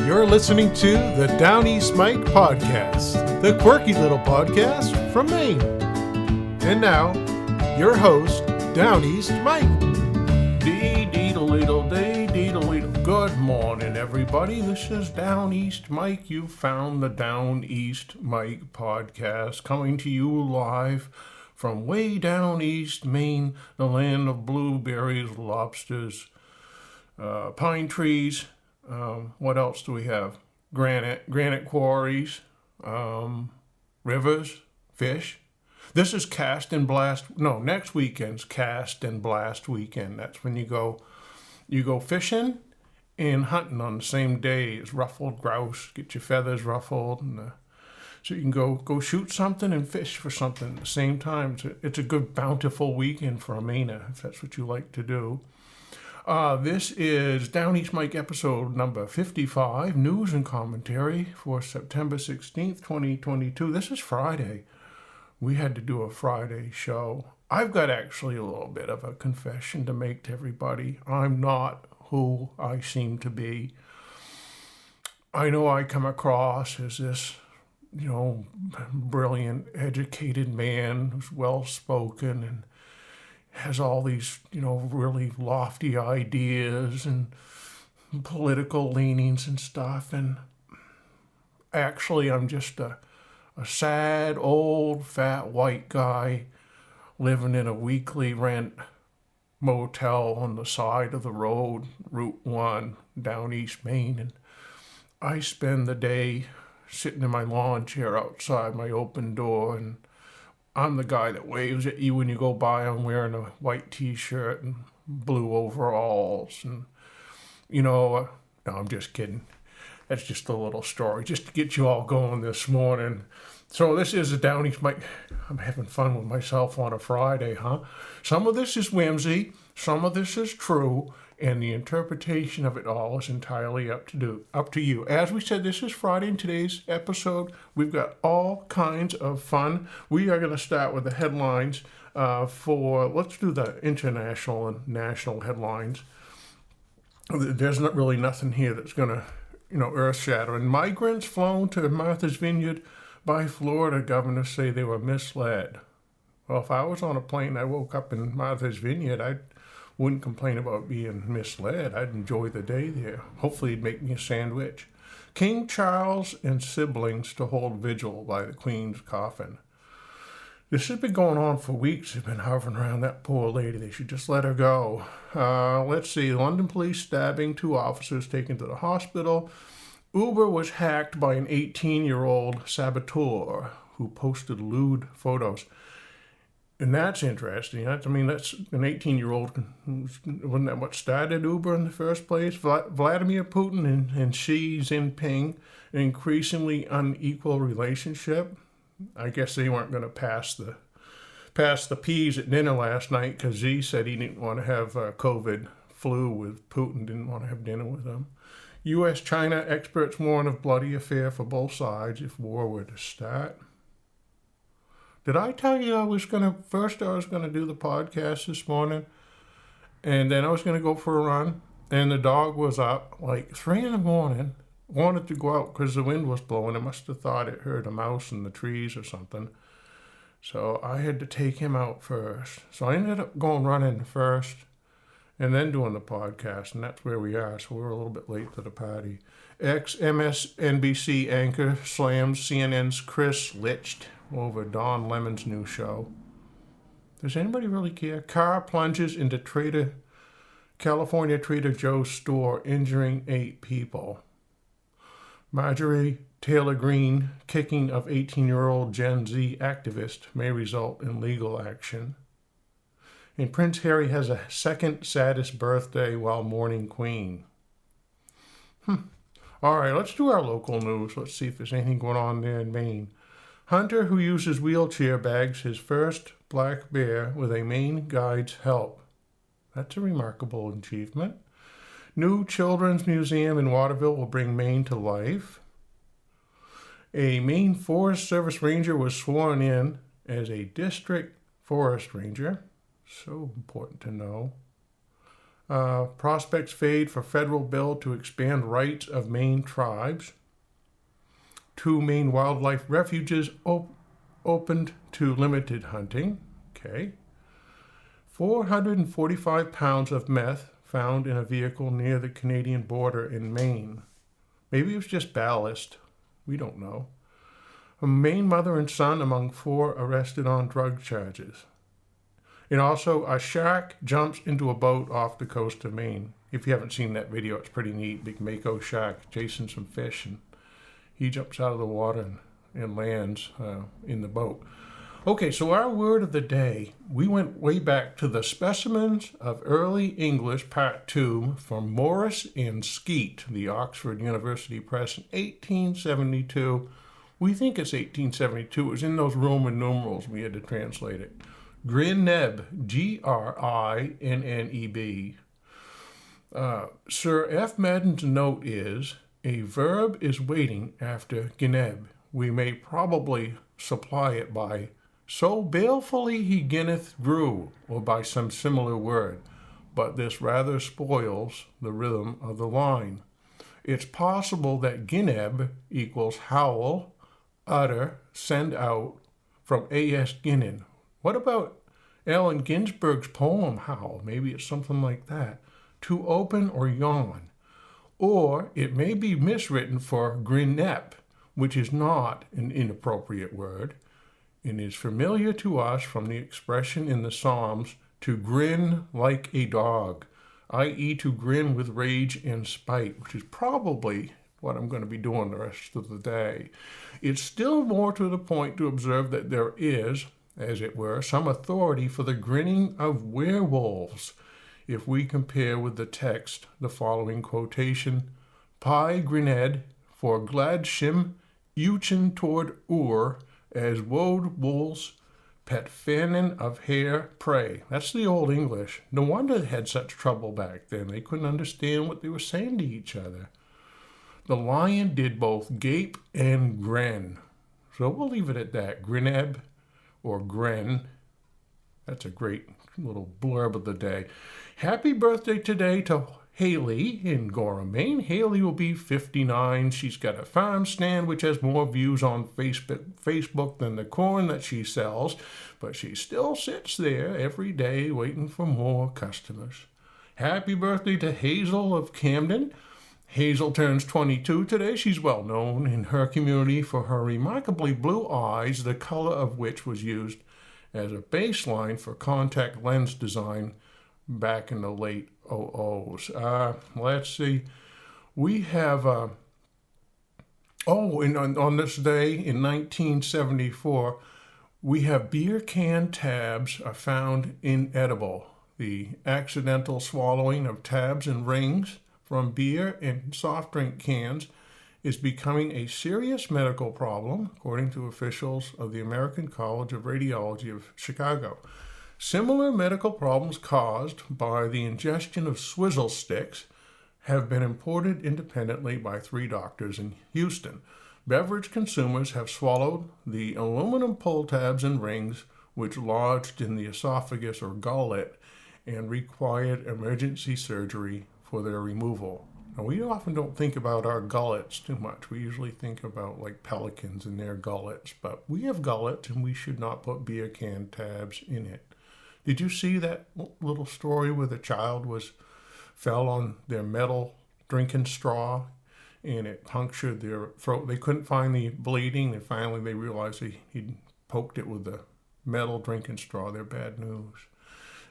You're listening to the Downeast Mike podcast, the quirky little podcast from Maine. And now, your host, Downeast Mike. Dee-dee-dee-dee-dee-dee-dee. Good morning, everybody. This is Downeast Mike. You found the Downeast Mike podcast coming to you live from way down east Maine, the land of blueberries, lobsters, pine trees. What else do we have? Granite quarries, rivers, fish. This is Cast and Blast. No, next weekend's Cast and Blast weekend. That's when you go fishing and hunting on the same day as ruffled grouse. Get your feathers ruffled, and so you can go shoot something and fish for something at the same time. It's a good bountiful weekend for a Mainer, if that's what you like to do. This is Downeast Mike episode number 55, news and commentary for September 16th, 2022. This is Friday. We had to do a Friday show. I've got actually a little bit of a confession to make to everybody. I'm not who I seem to be. I know I come across as this, brilliant, educated man who's well-spoken and has all these, really lofty ideas and political leanings and stuff. And actually, I'm just a sad, old, fat, white guy living in a weekly rent motel on the side of the road, Route 1, down East Maine. And I spend the day sitting in my lawn chair outside my open door, and I'm the guy that waves at you when you go by. I'm wearing a white t-shirt and blue overalls. And, no, I'm just kidding. That's just a little story, just to get you all going this morning. So this is a Downeast Mike. I'm having fun with myself on a Friday, huh? Some of this is whimsy, some of this is true, and the interpretation of it all is entirely up to you. As we said, this is Friday. In today's episode, we've got all kinds of fun. We are going to start with the headlines let's do the international and national headlines. There's not really nothing here that's going to, earth-shattering. Migrants flown to Martha's Vineyard by Florida governors say they were misled. Well, if I was on a plane and I woke up in Martha's Vineyard, I wouldn't complain about being misled. I'd enjoy the day there. Hopefully he'd make me a sandwich. King Charles and siblings to hold vigil by the Queen's coffin. This has been going on for weeks. They've been hovering around that poor lady. They should just let her go. Let's see. London police stabbing 2 officers taken to the hospital. Uber was hacked by an 18-year-old saboteur who posted lewd photos. And that's interesting. That's an 18-year-old. Wasn't that what started Uber in the first place? Vladimir Putin and Xi Jinping, an increasingly unequal relationship. I guess they weren't going to pass the peas at dinner last night because Xi said he didn't want to have COVID flu with Putin, didn't want to have dinner with him. U.S.-China experts warn of bloody affair for both sides if war were to start. Did I tell you I was going to do the podcast this morning, and then I was going to go for a run, and the dog was up like 3 in the morning, wanted to go out because the wind was blowing. It must have thought it heard a mouse in the trees or something. So I had to take him out first. So I ended up going running first and then doing the podcast, and that's where we are. So we're a little bit late to the party. Ex-MSNBC anchor slams CNN's Chris Licht over Don Lemon's new show. Does anybody really care? Car plunges into California Trader Joe's store, injuring 8 people. Marjorie Taylor Greene kicking of 18-year-old Gen Z activist may result in legal action. And Prince Harry has a second saddest birthday while mourning Queen. All right, let's do our local news. Let's see if there's anything going on there in Maine. Hunter who uses wheelchair bags his first black bear with a Maine guide's help. That's a remarkable achievement. New Children's Museum in Waterville will bring Maine to life. A Maine Forest Service ranger was sworn in as a district forest ranger. So important to know. Prospects fade for federal bill to expand rights of Maine tribes. 2 Maine wildlife refuges opened to limited hunting. Okay. 445 pounds of meth found in a vehicle near the Canadian border in Maine. Maybe it was just ballast. We don't know. A Maine mother and son among 4 arrested on drug charges. And also, a shark jumps into a boat off the coast of Maine. If you haven't seen that video, it's pretty neat. Big mako shark chasing some fish, and he jumps out of the water and lands in the boat. Okay, so our word of the day, we went way back to the Specimens of Early English, Part 2, from Morris and Skeet, the Oxford University Press, in 1872. We think it's 1872. It was in those Roman numerals. We had to translate it. Grinneb, Grinneb. Sir F. Madden's note is, a verb is waiting after Gineb. We may probably supply it by so balefully he ginneth grew, or by some similar word, but this rather spoils the rhythm of the line. It's possible that Gineb equals howl, utter, send out, from A.S. Ginnin. What about Allen Ginsberg's poem Howl? Maybe it's something like that. To open or yawn. Or it may be miswritten for grinnep, which is not an inappropriate word, and is familiar to us from the expression in the Psalms, to grin like a dog, i.e. to grin with rage and spite, which is probably what I'm going to be doing the rest of the day. It's still more to the point to observe that there is, as it were, some authority for the grinning of werewolves, if we compare with the text the following quotation, Pi grinned for gladshim uchin toward ur, as woad wolves pet fannin of hare prey. That's the Old English. No wonder they had such trouble back then. They couldn't understand what they were saying to each other. The lion did both gape and grin. So we'll leave it at that. Grinneb or grin. That's a great little blurb of the day. Happy birthday today to Haley in Gorham, Maine. Haley will be 59. She's got a farm stand which has more views on Facebook than the corn that she sells, but she still sits there every day waiting for more customers. Happy birthday to Hazel of Camden. Hazel turns 22 today. She's well known in her community for her remarkably blue eyes, the color of which was used as a baseline for contact lens design back in the late 00s. Let's see. We have, on this day in 1974, we have beer can tabs are found inedible. The accidental swallowing of tabs and rings from beer and soft drink cans is becoming a serious medical problem, according to officials of the American College of Radiology of Chicago. Similar medical problems caused by the ingestion of swizzle sticks have been imported independently by 3 doctors in Houston. Beverage consumers have swallowed the aluminum pull tabs and rings which lodged in the esophagus or gullet and required emergency surgery for their removal. Now, we often don't think about our gullets too much. We usually think about like pelicans and their gullets, but we have gullets and we should not put beer can tabs in it. Did you see that little story where the child fell on their metal drinking straw and it punctured their throat? They couldn't find the bleeding, and finally they realized he'd poked it with the metal drinking straw. They're bad news.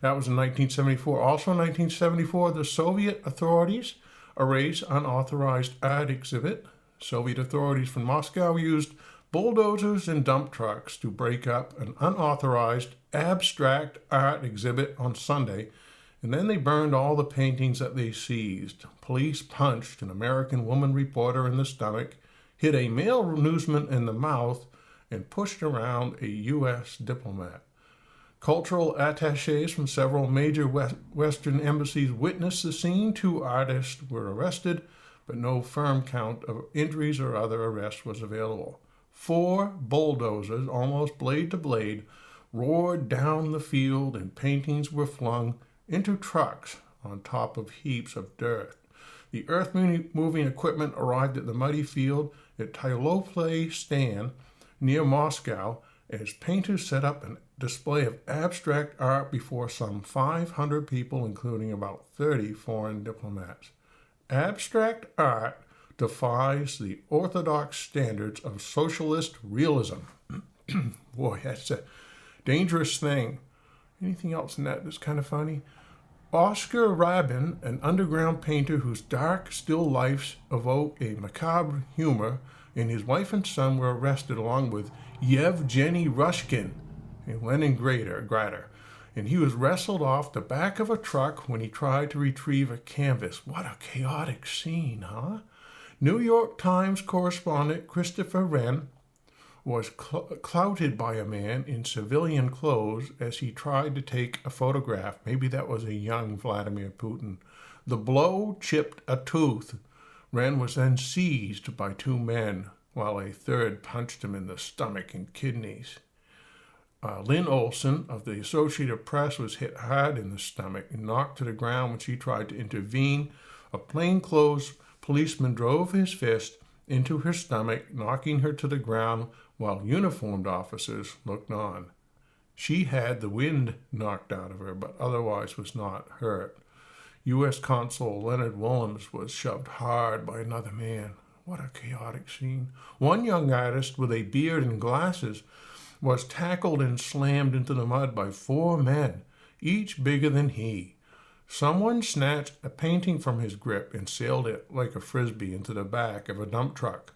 That was in 1974. Also in 1974, the Soviet authorities erased unauthorized art exhibit. Soviet authorities from Moscow used bulldozers and dump trucks to break up an unauthorized abstract art exhibit on Sunday, and then they burned all the paintings that they seized. Police punched an American woman reporter in the stomach, hit a male newsman in the mouth, and pushed around a U.S. diplomat. Cultural attachés from several major Western embassies witnessed the scene. 2 artists were arrested, but no firm count of injuries or other arrests was available. 4 bulldozers, almost blade to blade, roared down the field and paintings were flung into trucks on top of heaps of dirt. The earth-moving equipment arrived at the muddy field at Tyloplay Stan near Moscow as painters set up a display of abstract art before some 500 people, including about 30 foreign diplomats. Abstract art defies the orthodox standards of socialist realism. Boy, that's a dangerous thing. Anything else in that that's kind of funny? Oscar Rabin, an underground painter whose dark, still lifes evoke a macabre humor, and his wife and son were arrested along with Yevgeny Rushkin, a Leningrader, and he was wrestled off the back of a truck when he tried to retrieve a canvas. What a chaotic scene, huh? New York Times correspondent Christopher Wren was clouted by a man in civilian clothes as he tried to take a photograph. Maybe that was a young Vladimir Putin. The blow chipped a tooth. Wren was then seized by two men, while a third punched him in the stomach and kidneys. Lynn Olson of the Associated Press was hit hard in the stomach and knocked to the ground when she tried to intervene. A plainclothes policeman drove his fist into her stomach, knocking her to the ground while uniformed officers looked on. She had the wind knocked out of her, but otherwise was not hurt. U.S. Consul Leonard Willems was shoved hard by another man. What a chaotic scene. One young artist with a beard and glasses was tackled and slammed into the mud by four men, each bigger than he. Someone snatched a painting from his grip and sailed it like a frisbee into the back of a dump truck.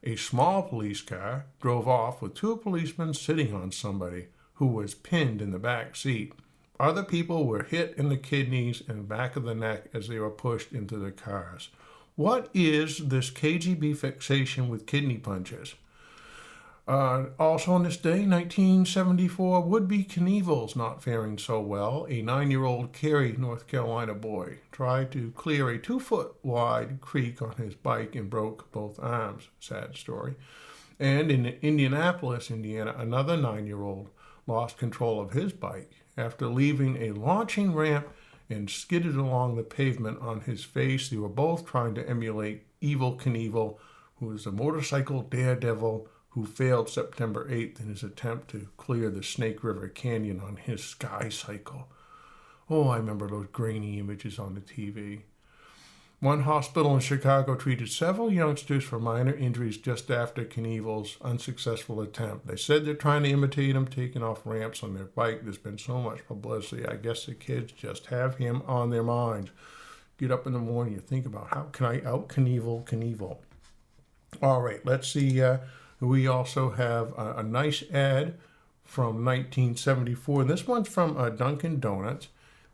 A small police car drove off with two policemen sitting on somebody who was pinned in the back seat. Other people were hit in the kidneys and back of the neck as they were pushed into the cars. What is this KGB fixation with kidney punches? Also on this day, 1974, would-be Knievel's not faring so well. A 9-year-old Cary, North Carolina boy tried to clear a 2-foot-wide creek on his bike and broke both arms. Sad story. And in Indianapolis, Indiana, another 9-year-old lost control of his bike after leaving a launching ramp and skidded along the pavement on his face. They were both trying to emulate Evel Knievel, who is a motorcycle daredevil who failed September 8th in his attempt to clear the Snake River Canyon on his sky cycle. Oh, I remember those grainy images on the TV. One hospital in Chicago treated several youngsters for minor injuries just after Knievel's unsuccessful attempt. They said they're trying to imitate him, taking off ramps on their bike. There's been so much publicity. I guess the kids just have him on their minds. Get up in the morning, you think about, how can I out-Knievel? All right, let's see. We also have a nice ad from 1974. This one's from Dunkin' Donuts.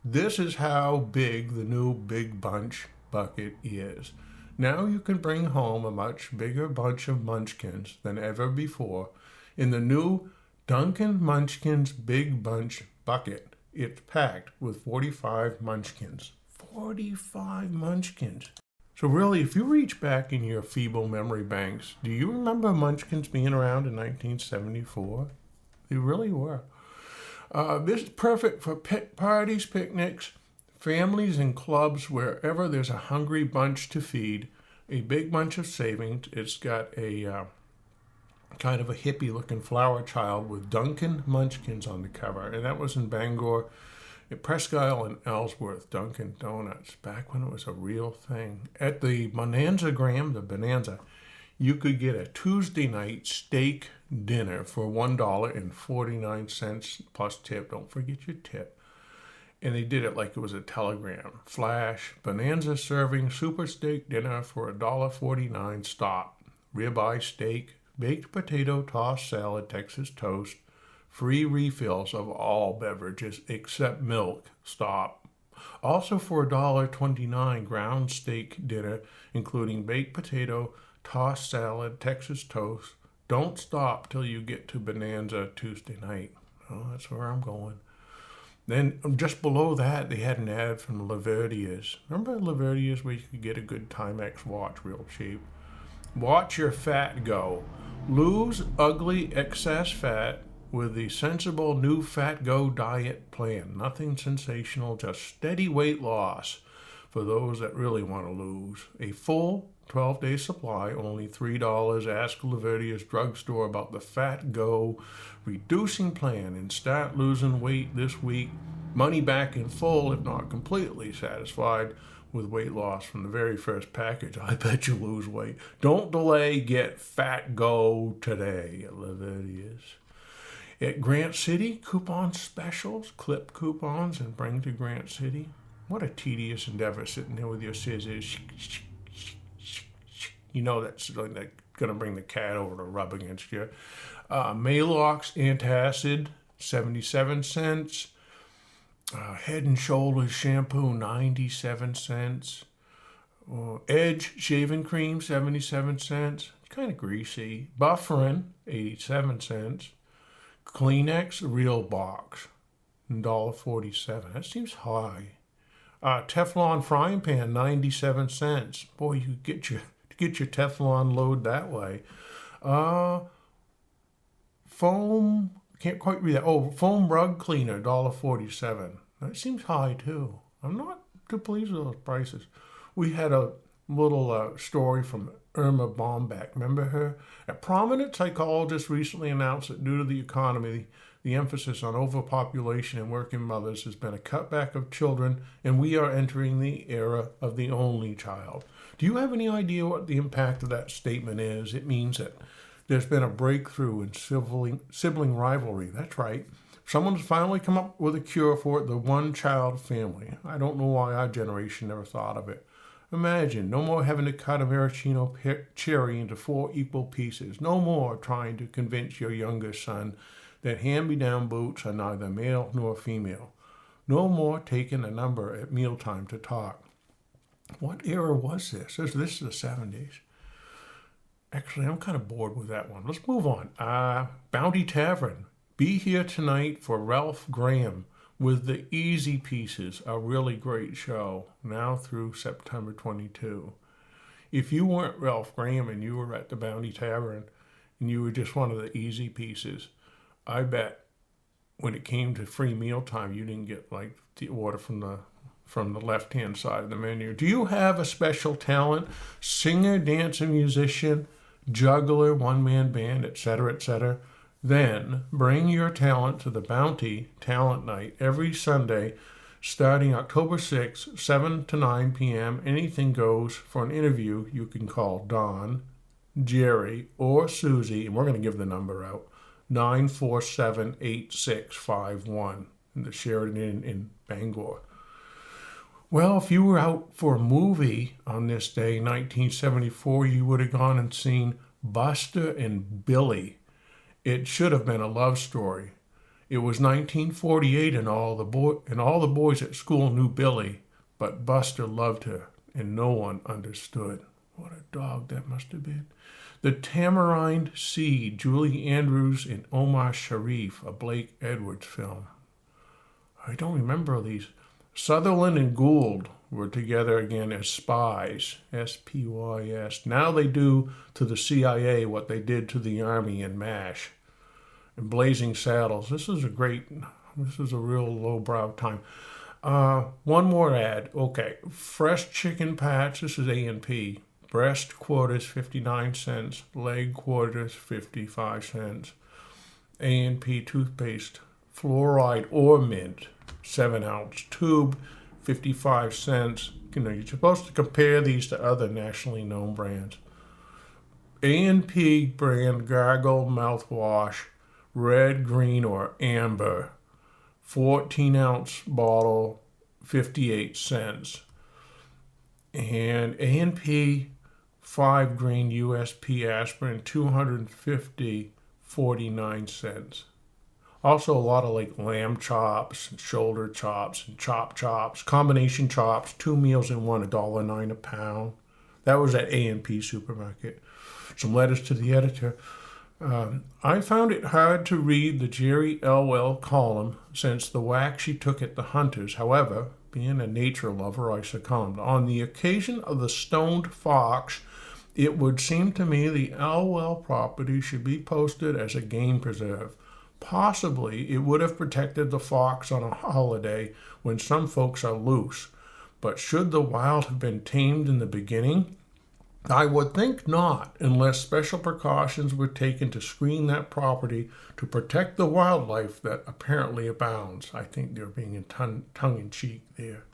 This is how big the new Big Bunch bucket is. Now you can bring home a much bigger bunch of munchkins than ever before in the new Dunkin' Munchkins Big Bunch bucket. It's packed with 45 munchkins. 45 munchkins. So really, if you reach back in your feeble memory banks, do you remember munchkins being around in 1974? They really were. This is perfect for parties, picnics, families, and clubs, wherever there's a hungry bunch to feed. A big bunch of savings. It's got a kind of a hippie-looking flower child with Dunkin' Munchkins on the cover, and that was in Bangor, at Presque Isle and Ellsworth, Dunkin' Donuts, back when it was a real thing. At the Bonanza, you could get a Tuesday night steak dinner for $1.49 plus tip. Don't forget your tip. And they did it like it was a telegram. Flash, Bonanza serving super steak dinner for $1.49 stop. Ribeye steak, baked potato, tossed salad, Texas toast. Free refills of all beverages except milk. Stop. Also for $1.29, ground steak dinner, including baked potato, tossed salad, Texas toast. Don't stop till you get to Bonanza Tuesday night. Oh, that's where I'm going. Then just below that, they had an ad from Laverdia's. Remember Laverdia's, where you could get a good Timex watch real cheap? Watch your fat go. Lose ugly excess fat with the sensible new Fat Go diet plan. Nothing sensational, just steady weight loss for those that really want to lose. A full 12-day supply, only $3. Ask Laverdia's drugstore about the Fat Go reducing plan and start losing weight this week. Money back in full, if not completely satisfied with weight loss from the very first package. I bet you lose weight. Don't delay. Get Fat Go today at Laverdia's. At Grant City, coupon specials. Clip coupons and bring to Grant City. What a tedious endeavor sitting there with your scissors. You know that's going to bring the cat over to rub against you. Maalox antacid, 77 cents. Head and Shoulders shampoo, 97 cents. Edge shaving cream, 77 cents. Kind of greasy. Bufferin, 87 cents. Kleenex real box, $1.47. That seems high. Teflon frying pan, 97 cents. Boy, you get your Teflon load that way. Foam, can't quite read that. Oh, foam rug cleaner, $1.47. That seems high too. I'm not too pleased with those prices. We had a little story from Irma Bombeck. Remember her? A prominent psychologist recently announced that due to the economy, the emphasis on overpopulation and working mothers has been a cutback of children, and we are entering the era of the only child. Do you have any idea what the impact of that statement is? It means that there's been a breakthrough in sibling rivalry. That's right. Someone's finally come up with a cure for it, the one-child family. I don't know why our generation never thought of it. Imagine, no more having to cut a maraschino cherry into 4 equal pieces. No more trying to convince your younger son that hand-me-down boots are neither male nor female. No more taking a number at mealtime to talk. What era was this? This is the 70s. Actually, I'm kind of bored with that one. Let's move on. Bounty Tavern. Be here tonight for Ralph Graham with the Easy Pieces, a really great show, now through September 22. If you weren't Ralph Graham and you were at the Bounty Tavern and you were just one of the Easy Pieces, I bet when it came to free mealtime, you didn't get like the order from the left-hand side of the menu. Do you have a special talent? Singer, dancer, musician, juggler, one-man band, etc., etc.? Then bring your talent to the Bounty Talent Night every Sunday starting October 6th, 7 to 9 p.m. Anything goes. For an interview, you can call Don, Jerry, or Susie, and we're going to give the number out, 947-8651 in the Sheridan Inn in Bangor. Well, if you were out for a movie on this day, 1974, you would have gone and seen Buster and Billy. It should have been a love story. It was 1948 and all the boys at school knew Billy, but Buster loved her and no one understood. What a dog that must have been. The Tamarind Seed, Julie Andrews and Omar Sharif, a Blake Edwards film. I don't remember these. Sutherland and Gould were together again as spies, S-P-Y-S. Now they do to the CIA what they did to the Army in MASH. And Blazing Saddles. This is a real lowbrow time. One more ad. Okay. Fresh chicken patch. This is A&P. Breast quarters, 59 cents. Leg quarters, 55 cents. A&P toothpaste. Fluoride or mint. 7-ounce tube, 55 cents. You're supposed to compare these to other nationally known brands. A&P brand Gargle mouthwash, red, green, or amber, 14-ounce bottle, 58 cents. And A&P 5 grain USP aspirin, 250, 49 cents. Also a lot of like lamb chops, and shoulder chops, and chops, combination chops, 2 meals in one, $1.09 a pound. That was at A&P supermarket. Some letters to the editor. I found it hard to read the Jerry Elwell column since the whack she took at the hunters. However, being a nature lover, I succumbed. On the occasion of the stoned fox, it would seem to me the Elwell property should be posted as a game preserve. Possibly it would have protected the fox on a holiday when some folks are loose. But should the wild have been tamed in the beginning? I would think not, unless special precautions were taken to screen that property to protect the wildlife that apparently abounds. I think they're being tongue-in-cheek there.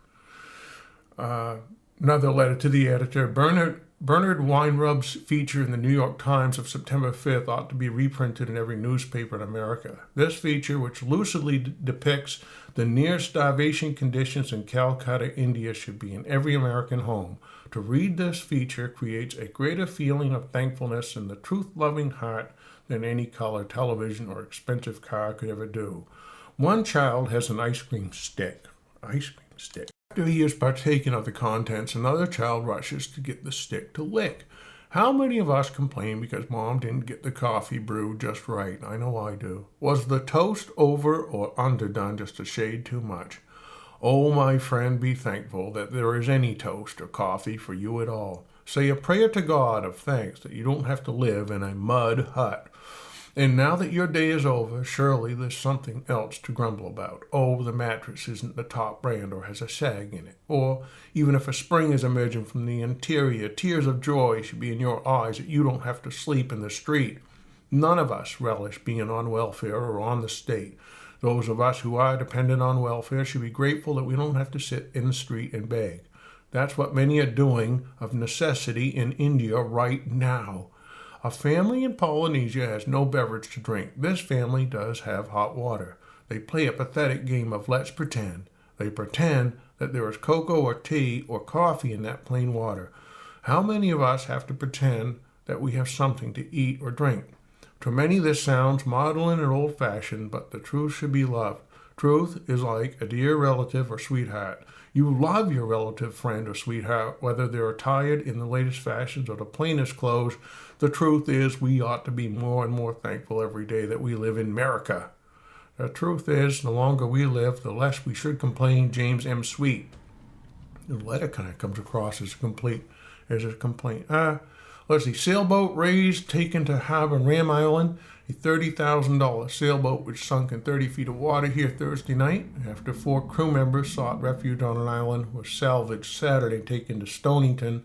Another letter to the editor. Bernard Weinrub's feature in the New York Times of September 5th ought to be reprinted in every newspaper in America. This feature, which lucidly depicts the near-starvation conditions in Calcutta, India, should be in every American home. To read this feature creates a greater feeling of thankfulness in the truth-loving heart than any color television or expensive car could ever do. One child has an ice cream stick. After he has partaken of the contents, another child rushes to get the stick to lick. How many of us complain because Mom didn't get the coffee brewed just right? I know I do. Was the toast over or underdone just a shade too much? Oh, my friend, be thankful that there is any toast or coffee for you at all. Say a prayer to God of thanks that you don't have to live in a mud hut. And now that your day is over, surely there's something else to grumble about. Oh, the mattress isn't the top brand or has a sag in it. Or even if a spring is emerging from the interior, tears of joy should be in your eyes that you don't have to sleep in the street. None of us relish being on welfare or on the state. Those of us who are dependent on welfare should be grateful that we don't have to sit in the street and beg. That's what many are doing of necessity in India right now. A family in Polynesia has no beverage to drink. This family does have hot water. They play a pathetic game of let's pretend. They pretend that there is cocoa or tea or coffee in that plain water. How many of us have to pretend that we have something to eat or drink? To many this sounds maudlin and old-fashioned, but the truth should be loved. Truth is like a dear relative or sweetheart. You love your relative, friend, or sweetheart, whether they're attired in the latest fashions or the plainest clothes. The truth is we ought to be more and more thankful every day that we live in America. The truth is, the longer we live, the less we should complain. James M. Sweet. The letter kind of comes across as a complaint. Let's see. Sailboat raised, taken to harbor Ram Island. A $30,000 sailboat which sunk in 30 feet of water here Thursday night after 4 crew members sought refuge on an island was salvaged Saturday, taken to Stonington.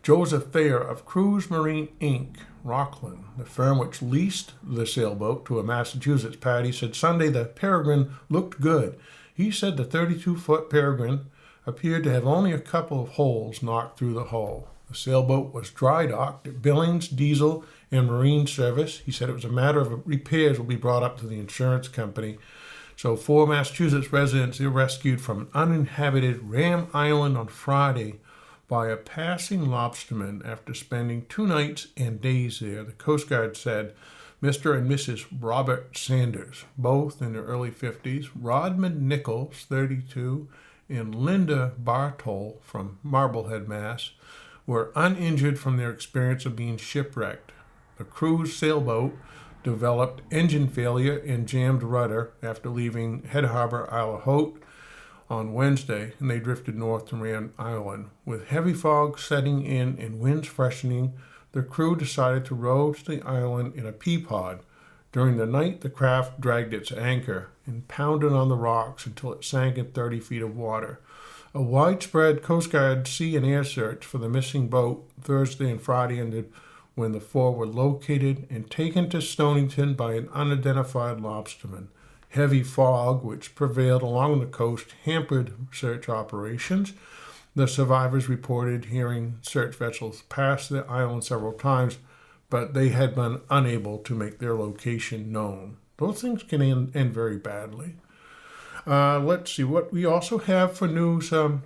Joseph Thayer of Cruise Marine Inc., Rockland, the firm which leased the sailboat to a Massachusetts party, said Sunday the Peregrine looked good. He said the 32-foot Peregrine appeared to have only a couple of holes knocked through the hull. The sailboat was dry docked at Billings Diesel and Marine Service. He said it was a matter of repairs will be brought up to the insurance company. So 4 Massachusetts residents were rescued from an uninhabited Ram Island on Friday by a passing lobsterman after spending 2 nights and days there. The Coast Guard said Mr. and Mrs. Robert Sanders, both in their early 50s, Rodman Nichols, 32, and Linda Bartol from Marblehead, Mass., were uninjured from their experience of being shipwrecked. The cruise sailboat developed engine failure and jammed rudder after leaving Head Harbor, Isle of Haut, on Wednesday, and they drifted north to Ram Island. With heavy fog setting in and winds freshening, the crew decided to row to the island in a pea-pod. During the night, the craft dragged its anchor and pounded on the rocks until it sank in 30 feet of water. A widespread Coast Guard sea and air search for the missing boat Thursday and Friday ended when the 4 were located and taken to Stonington by an unidentified lobsterman. Heavy fog, which prevailed along the coast, hampered search operations. The survivors reported hearing search vessels pass the island several times, but they had been unable to make their location known. Those things can end very badly. Let's see what we also have for news. On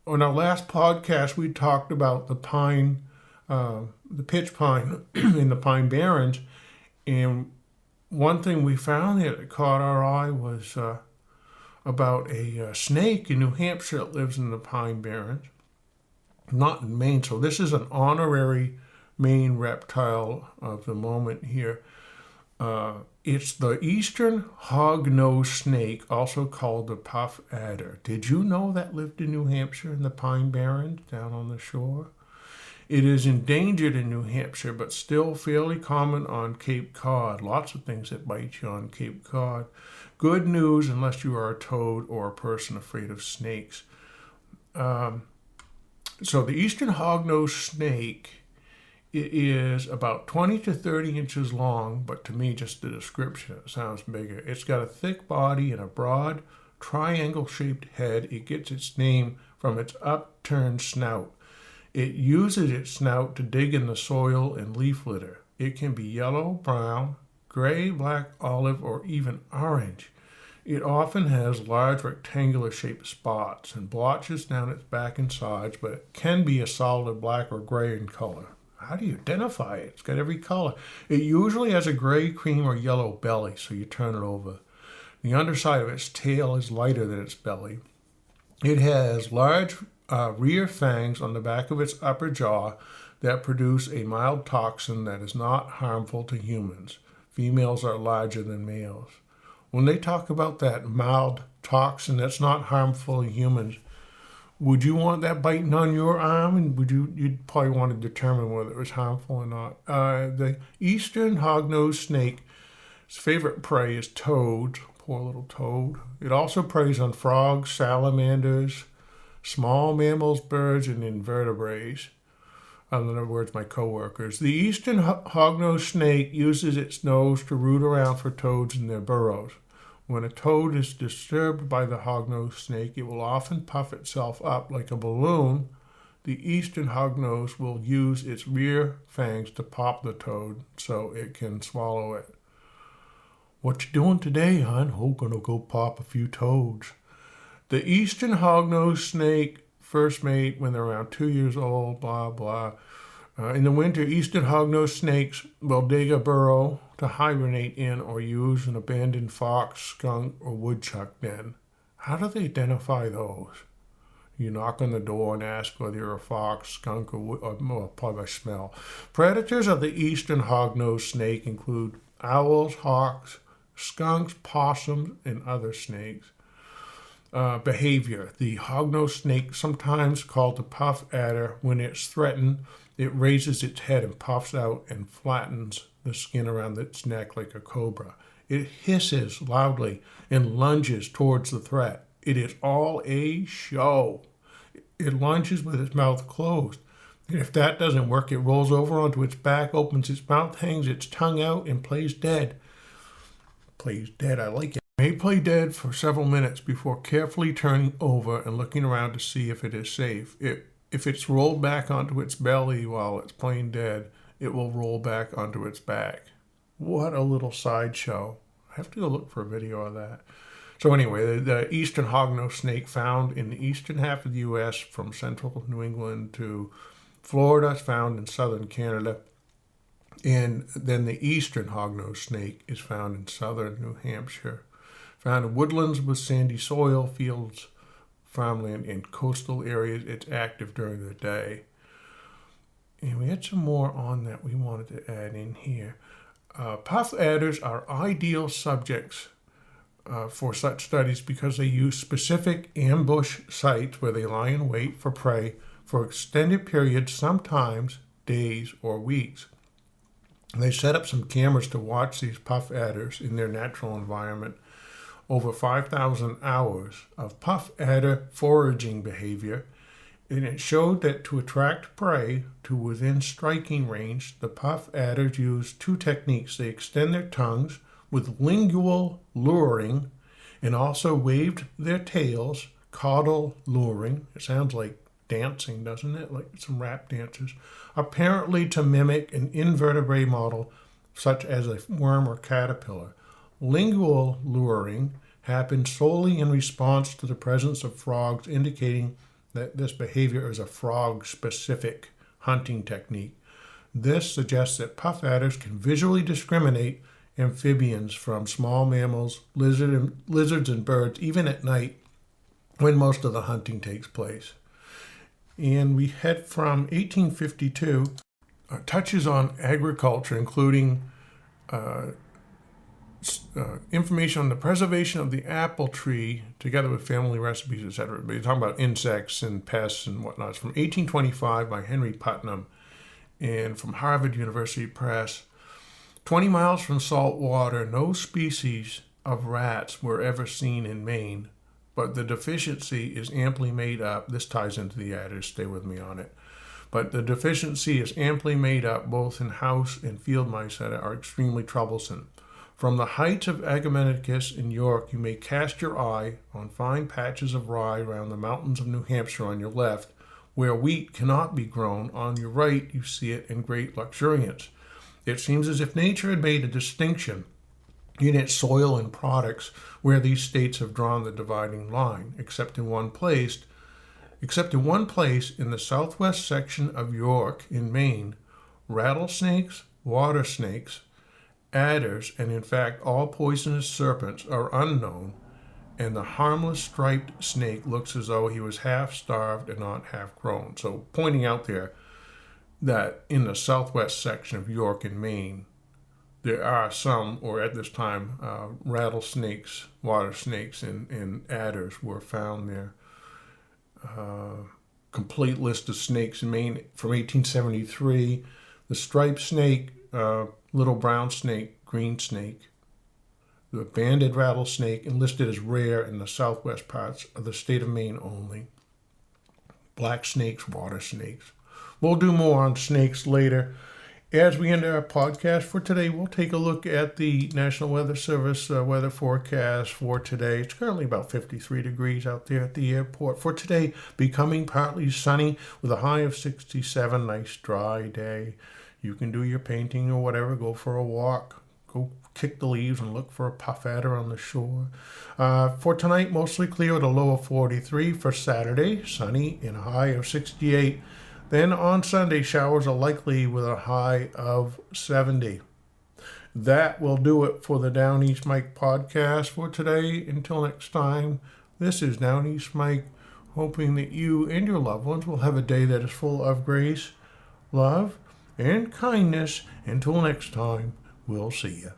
our last podcast, we talked about the pitch pine in the Pine Barrens, and one thing we found that caught our eye was about a snake in New Hampshire that lives in the Pine Barrens, not in Maine. So this is an honorary Maine reptile of the moment here. It's the eastern hognose snake, also called the puff adder. Did you know that lived in New Hampshire in the Pine Barrens down on the shore? It is endangered in New Hampshire, but still fairly common on Cape Cod. Lots of things that bite you on Cape Cod. Good news unless you are a toad or a person afraid of snakes. So the eastern hognose snake, it is about 20 to 30 inches long, but to me, just the description, it sounds bigger. It's got a thick body and a broad triangle-shaped head. It gets its name from its upturned snout. It uses its snout to dig in the soil and leaf litter. It can be yellow, brown, gray, black, olive, or even orange. It often has large rectangular-shaped spots and blotches down its back and sides, but it can be a solid black or gray in color. How do you identify it? It's got every color. It usually has a gray, cream, or yellow belly, so you turn it over. The underside of its tail is lighter than its belly. It has large rear fangs on the back of its upper jaw that produce a mild toxin that is not harmful to humans. Females are larger than males. When they talk about that mild toxin that's not harmful to humans, would you want that biting on your arm? And you'd probably want to determine whether it was harmful or not. The eastern hognose snake's favorite prey is toads. Poor little toad. It also preys on frogs, salamanders, small mammals, birds, and invertebrates. In other words, my coworkers. The eastern hognose snake uses its nose to root around for toads in their burrows. When a toad is disturbed by the hognose snake, it will often puff itself up like a balloon. The eastern hognose will use its rear fangs to pop the toad so it can swallow it. What you doing today, hon? Oh, gonna go pop a few toads. The eastern hognose snake first mate when they're around 2 years old, blah, blah. In the winter, eastern hognose snakes will dig a burrow to hibernate in or use an abandoned fox, skunk, or woodchuck den. How do they identify those? You knock on the door and ask whether you're a fox, skunk, or probably by smell. Predators of the eastern hognose snake include owls, hawks, skunks, possums, and other snakes. Behavior. The hognose snake, sometimes called the puff adder, when it's threatened, it raises its head and puffs out and flattens the skin around its neck like a cobra. It hisses loudly and lunges towards the threat. It is all a show. It lunges with its mouth closed. If that doesn't work, it rolls over onto its back, opens its mouth, hangs its tongue out, and plays dead. Plays dead, I like it. It may play dead for several minutes before carefully turning over and looking around to see if it is safe. If it's rolled back onto its belly while it's playing dead, it will roll back onto its back. What a little sideshow. I have to go look for a video of that. So anyway, the eastern hognose snake found in the eastern half of the U.S. from central New England to Florida. It's found in southern Canada. And then the eastern hognose snake is found in southern New Hampshire. Found in woodlands with sandy soil, fields, farmland, and coastal areas. It's active during the day. And we had some more on that we wanted to add in here. Puff adders are ideal subjects for such studies because they use specific ambush sites where they lie in wait for prey for extended periods, sometimes days or weeks. They set up some cameras to watch these puff adders in their natural environment. Over 5,000 hours of puff adder foraging behavior, and it showed that to attract prey to within striking range, the puff adders use two techniques. They extend their tongues with lingual luring and also waved their tails, caudal luring. It sounds like dancing, doesn't it? Like some rap dancers. Apparently to mimic an invertebrate model such as a worm or caterpillar. Lingual luring happens solely in response to the presence of frogs, indicating that this behavior is a frog-specific hunting technique. This suggests that puff adders can visually discriminate amphibians from small mammals, lizards, and birds, even at night when most of the hunting takes place. And we had from 1852 touches on agriculture, including information on the preservation of the apple tree together with family recipes, etc. But you're talking about insects and pests and whatnot. It's from 1825 by Henry Putnam and from Harvard University Press. 20 miles from salt water, no species of rats were ever seen in Maine, but the deficiency is amply made up. This ties into the adders, stay with me on it. But the deficiency is amply made up both in house and field mice that are extremely troublesome. From the heights of Agamenticus in York, you may cast your eye on fine patches of rye around the mountains of New Hampshire on your left, where wheat cannot be grown. On your right, you see it in great luxuriance. It seems as if nature had made a distinction in its soil and products where these states have drawn the dividing line, except in one place in the southwest section of York in Maine, rattlesnakes, water snakes, adders, and in fact all poisonous serpents are unknown, and the harmless striped snake looks as though he was half starved and not half grown. So pointing out there that in the southwest section of York in Maine, there are some, or at this time, rattlesnakes, water snakes, and adders were found there. Complete list of snakes in Maine from 1873. The striped snake, little brown snake, green snake, the banded rattlesnake, enlisted as rare in the southwest parts of the state of Maine only. Black snakes, water snakes. We'll do more on snakes later. As we end our podcast for today, we'll take a look at the National Weather Service weather forecast for today. It's currently about 53 degrees out there at the airport. For today, becoming partly sunny with a high of 67. Nice dry day. You can do your painting or whatever. Go for a walk. Go kick the leaves and look for a puff adder on the shore. For tonight, mostly clear with a low of 43. For Saturday, sunny and a high of 68. Then on Sunday, showers are likely with a high of 70. That will do it for the Downeast Mike podcast for today. Until next time, this is Downeast Mike, hoping that you and your loved ones will have a day that is full of grace, love, and kindness. Until next time, we'll see you.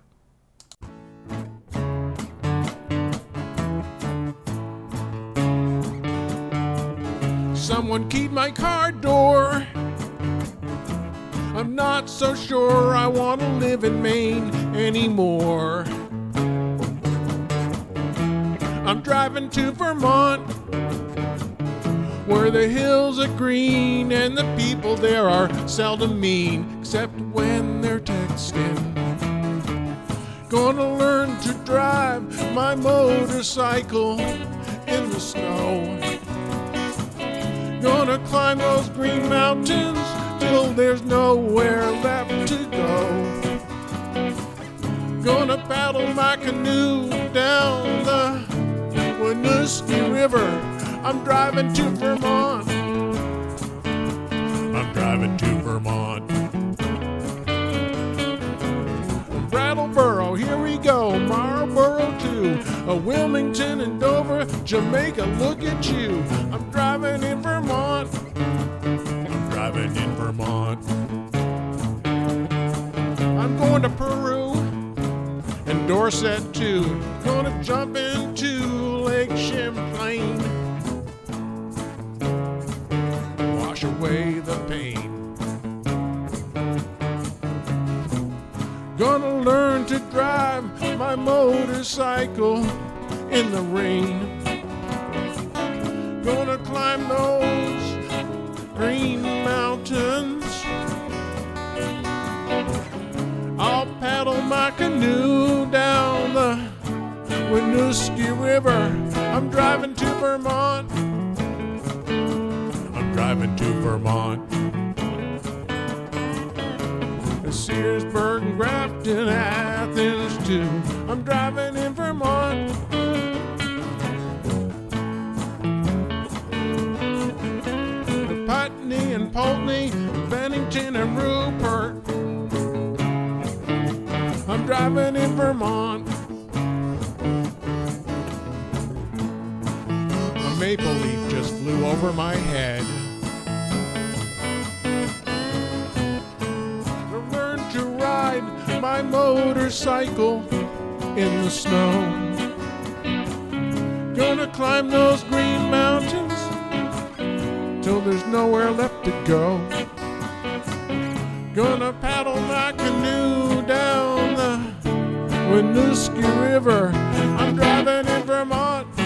Someone keyed my car door. I'm not so sure I want to live in Maine anymore. I'm driving to Vermont, where the hills are green and the people there are seldom mean, except when they're texting. Gonna learn to drive my motorcycle in the snow. Gonna climb those green mountains till there's nowhere left to go. Gonna paddle my canoe down the Winooski River. I'm driving to Vermont. I'm driving to Vermont. Brattleboro, here we go. Marlboro too. Wilmington and Dover, Jamaica, look at you. I'm driving in Vermont. I'm driving in Vermont. I'm going to Peru and Dorset too. Gonna jump into Lake Champlain. Wash away the pain. Gonna learn to drive my motorcycle in the rain. Gonna climb those green mountains. I'll paddle my canoe down the Winooski River. I'm driving to Vermont. I'm driving to Vermont. Searsburg and Grafton, Athens too. I'm driving in Vermont. Putney and Pulteney, Bennington and Rupert. I'm driving in Vermont. A maple leaf just flew over my head. My motorcycle in the snow. Gonna climb those green mountains till there's nowhere left to go. Gonna paddle my canoe down the Winooski River. I'm driving in Vermont